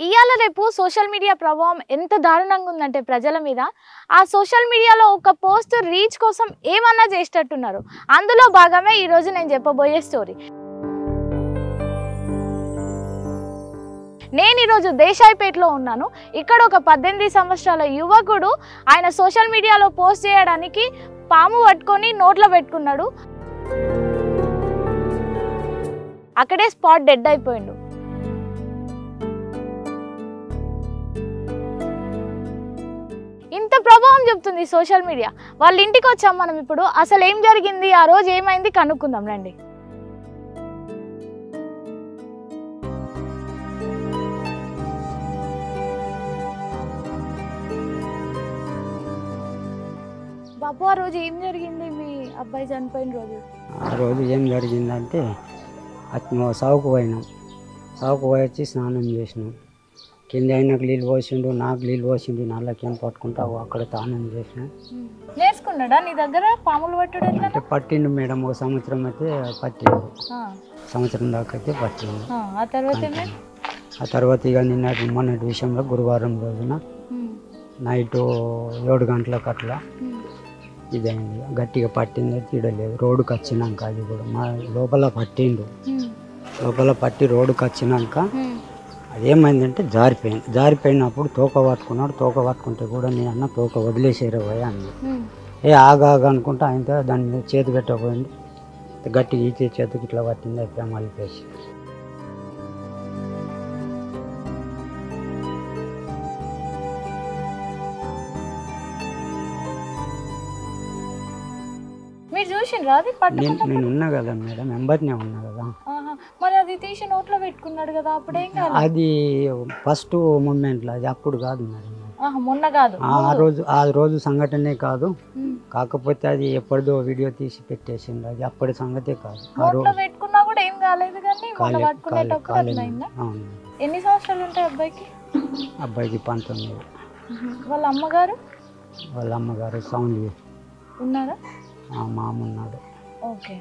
ఇయాల రేపు social media ప్రభావం ఎంత దారుణంగా ఉందంటే ప్రజల మీద ఆ సోషల్ మీడియాలో ఒక పోస్ట్ రీచ్ కోసం ఏమన్నా చేసేటట్టున్నారు. అందులో భాగమే ఈ రోజు నేను చెప్పబోయే స్టోరీ. నేను ఈరోజు దేశాయిపేటలో ఉన్నాను. ఇక్కడ ఒక 18 సంవత్సరాల యువకుడు ఆయన సోషల్ మీడియాలో పోస్ట్ చేయడానికి పాము పట్టుకొని నోట్లో పెట్టుకున్నాడు. అక్కడే స్పాట్ డెడ్ అయిపోయిండు. ఇంత ప్రభావం చెప్తుంది సోషల్ మీడియా. వాళ్ళ ఇంటికి వచ్చాం మనం ఇప్పుడు. అసలు ఏం జరిగింది, ఆ రోజు ఏమైంది కనుక్కుందాం రండి. బాబు, ఆ రోజు ఏం జరిగింది? మీ అబ్బాయి చనిపోయిన రోజు ఆ రోజు ఏం జరిగిందంటే సాగుకు పోయినాం. సాగుకు పోయి వచ్చి స్నానం చేసినాం. కింద ఆయనకు నీళ్ళు పోసిండు, నాకు నీళ్ళు పోసిండు. నల్లకేం పట్టుకుంటావు అక్కడ స్నానం చేసినాం. నేర్చుకున్నాడా నీ దగ్గర పాములు పట్టుడు? అంటే పట్టిండు మేడం, ఒక సంవత్సరం అయితే పట్టిండు. సంవత్సరం దాకా అయితే పట్టిండు. ఆ తర్వాత ఇక మొన్నటి విషయంలో గురువారం రోజున నైట్ 7 గంటలకు అట్లా ఇదైంది. గట్టిగా పట్టింది, తీయలేదు. రోడ్డుకి వచ్చినాక అది కూడా మా లోపల పట్టిండు. లోపల పట్టి రోడ్డుకి వచ్చినాక అదేమైందంటే జారిపోయినప్పుడు తోక పట్టుకున్నాడు. తోక పట్టుకుంటే కూడా నేను అన్న తోక వదిలేసేరా పోయా అన్న. ఆగా అనుకుంటా ఆయన దాని మీద చేతి పెట్టకపోయింది. గట్టిగా ఈచే చేతికి ఇట్లా పట్టింది. అయితే మళ్ళీపేసి మీరు చూసిండ్రా? అది నేను ఉన్నా కదా మేడం, ఎంబర్నే ఉన్నా కదా. మరి అది తీసి నోట్లో పెట్టుకున్నాడు కదా, అప్పుడేం కాదు? అది ఫస్ట్ మూమెంట్లో, అది అప్పుడు కాదు మేడం. మొన్న కాదు, ఆ రోజు సంఘటనే కాదు. కాకపోతే అది ఎప్పటిదో వీడియో తీసి పెట్టేసిండు. అది అప్పటి సంగతే కాదు. పెట్టుకున్నా కూడా ఏం కాలేదు. కానీ ఎన్ని సంవత్సరాలు ఉంటాయి అబ్బాయికి? అబ్బాయికి 19. వాళ్ళ అమ్మగారు సౌండ్ ఉన్నారా? మామ ఉన్నాడు. ఓకే.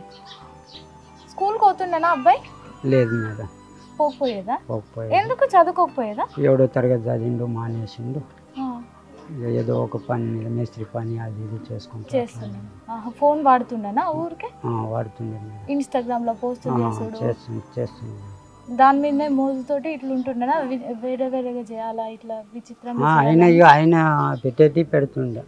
స్కూల్ పోతుండేనా అబ్బాయి? లేదు మేడం, పోకపోయేదా? ఎందుకు చదువుకోకపోయేదా? 7వ తరగతి చదివిండు, మానేసిండు. ఏదో ఒక పని మీద మేస్త్రి పని అది ఇది చేసుకుంటాడు. ఫోన్ వాడుతుండేనా ఊరికే? వాడుతుండే. ఇన్స్టాగ్రామ్ లో పోస్ట్ చేస్తుండే. దాని మీదనే మోజుతోటి ఇట్లా ఉంటుండేనా? వేరే వేరేగా చేయాలా ఇట్లా విచిత్రంగా? ఆయన పెట్టేటి పెడుతుండే.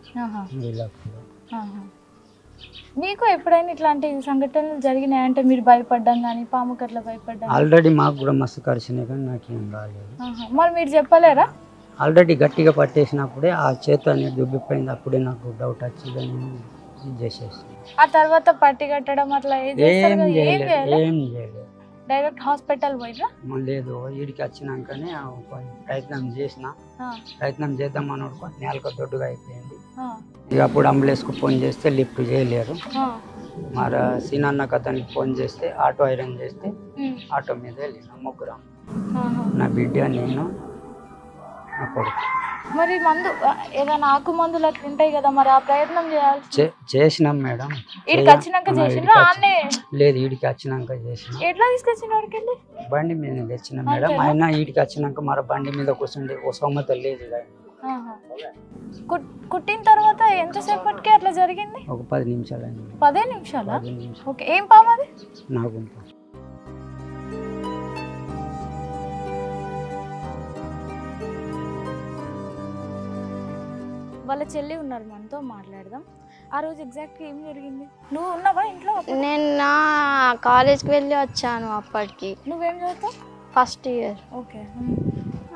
మీకు ఎప్పుడైనా ఇట్లాంటి సంఘటనలు జరిగినాయంటే మీరు భయపడ్డాం కానీ పాముకి అట్లా భయపడ్డా? ఆల్రెడీ మాకు కూడా మస్తు కలిసినాయి కానీ నాకేం రాలేదు. మరి మీరు చెప్పలేరా? ఆల్రెడీ గట్టిగా పట్టేసినప్పుడే ఆ చేతి అనేది దుబ్బిపోయింది. అప్పుడే నాకు డౌట్ వచ్చి నేను ఇది చేసేసాను. ఆ తర్వాత పట్టి కట్టడం అట్లా ఏం చేయలేదు. డైరెక్ట్ హాస్పిటల్ పోయిరా? లేదు, వీడికి వచ్చినాకనే ప్రయత్నం చేద్దామని నేలకు దొడ్డుగా అయిపోయింది. ఇక అప్పుడు అంబులెన్స్కు ఫోన్ చేస్తే లిఫ్ట్ చేయలేరు. మరి సీనన్నకు అతనికి ఫోన్ చేస్తే ఆటో ఐరన్ చేస్తే ఆటో మీద వెళ్ళినాం ముగ్గురం. నా బిడ్డ, నేను, నా కొడుకు. మరి మందు ఏదైనా ఆకు మందులు అట్లా ఉంటాయి కదా, మరి ఆ ప్రయత్నం చేసినాం మేడం. లేదు, వీడికి వచ్చినాక చేసినాం. ఎట్లా తీసుకొచ్చిన? బండి మీద తెచ్చిన మేడం. ఆయన వీడికి వచ్చినాక మరి బండి మీద కూర్చుండే ఓ సోమత లేదు. కుట్టిన తర్వాత ఎంతసేపటికి అట్లా జరిగింది? ఒక 10 నిమిషాలు. 10 నిమిషాలా? ఓకే. ఏం పాము అది? నాగుంప. వాళ్ళ చెల్లి ఉన్నారు, మనతో మాట్లాడదాం. ఆ రోజు ఎగ్జాక్ట్గా ఏం జరిగింది? నువ్వు ఉన్నావా ఇంట్లో? నేను నా కాలేజ్కి వెళ్ళి వచ్చాను. అప్పటికి నువ్వేం చదువుతావు? First year. ఓకే.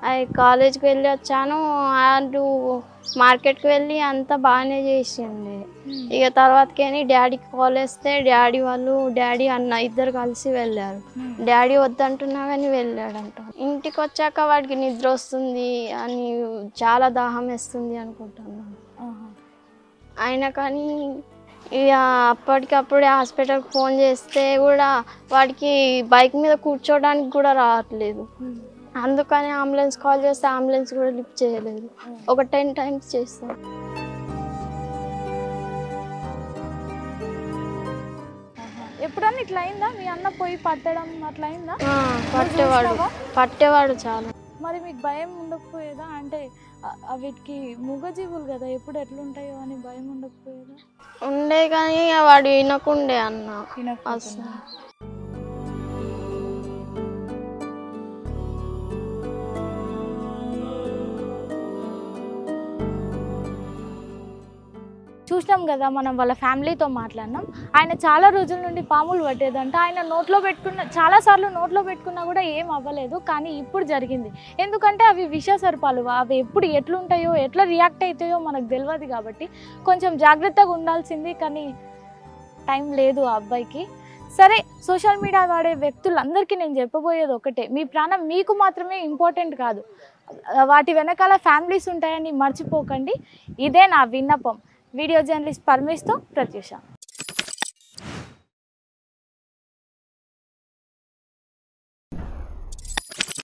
అది కాలేజ్కి వెళ్ళి వచ్చాను. అటు మార్కెట్కి వెళ్ళి అంతా బాగానే చేసింది. ఇక తర్వాతకేని డాడీకి కాల్ వేస్తే డాడీ అన్న ఇద్దరు కలిసి వెళ్ళారు. డాడీ వద్దంటున్నా కానీ వెళ్ళాడంట. ఇంటికి వచ్చాక వాడికి నిద్ర వస్తుంది అని, చాలా దాహం వేస్తుంది అనుకుంటున్నాను. అయినా కానీ ఇక అప్పటికప్పుడే హాస్పిటల్కి ఫోన్ చేస్తే కూడా వాడికి బైక్ మీద కూర్చోడానికి కూడా రావట్లేదు. అందుకని అంబులెన్స్ కాల్ చేస్తే అంబులెన్స్ కూడా లిఫ్ట్ చేయలేదు. ఒక 10 టైమ్స్ చేస్తాను. ఎప్పుడన్నా ఇట్లా అయిందా? మీ అన్న పోయి పట్టడం అట్లా అయిందా? పట్టేవాడు చాలా. మరి మీకు భయం ఉండకపోయేదా? అంటే వీటికి మూగజీవులు కదా, ఎప్పుడు ఎట్లుంటాయో అని భయం ఉండకపోయేదా? ఉండే కానీ వాడు వినకుండే అన్న వినకపోతున్నా. అసలు. చూసినాం కదా మనం వాళ్ళ ఫ్యామిలీతో మాట్లాడినాం. ఆయన చాలా రోజుల నుండి పాములు పట్టేదంట. ఆయన నోట్లో పెట్టుకున్న చాలాసార్లు నోట్లో పెట్టుకున్నా కూడా ఏం అవ్వలేదు, కానీ ఇప్పుడు జరిగింది. ఎందుకంటే అవి విష సర్పాలు, అవి ఎప్పుడు ఎట్లుంటాయో ఎట్లా రియాక్ట్ అవుతాయో మనకు తెలియదు కాబట్టి కొంచెం జాగ్రత్తగా ఉండాల్సింది, కానీ టైం లేదు ఆ అబ్బాయికి. సరే, సోషల్ మీడియా వాడే వ్యక్తులందరికీ నేను చెప్పబోయేది ఒకటే, మీ ప్రాణం మీకు మాత్రమే ఇంపార్టెంట్ కాదు, వాటి వెనకాల ఫ్యామిలీస్ ఉంటాయని మర్చిపోకండి. ఇదే నా విన్నపం. వీడియో జర్నలిస్ట్ పరమేష్తో ప్రత్యూష.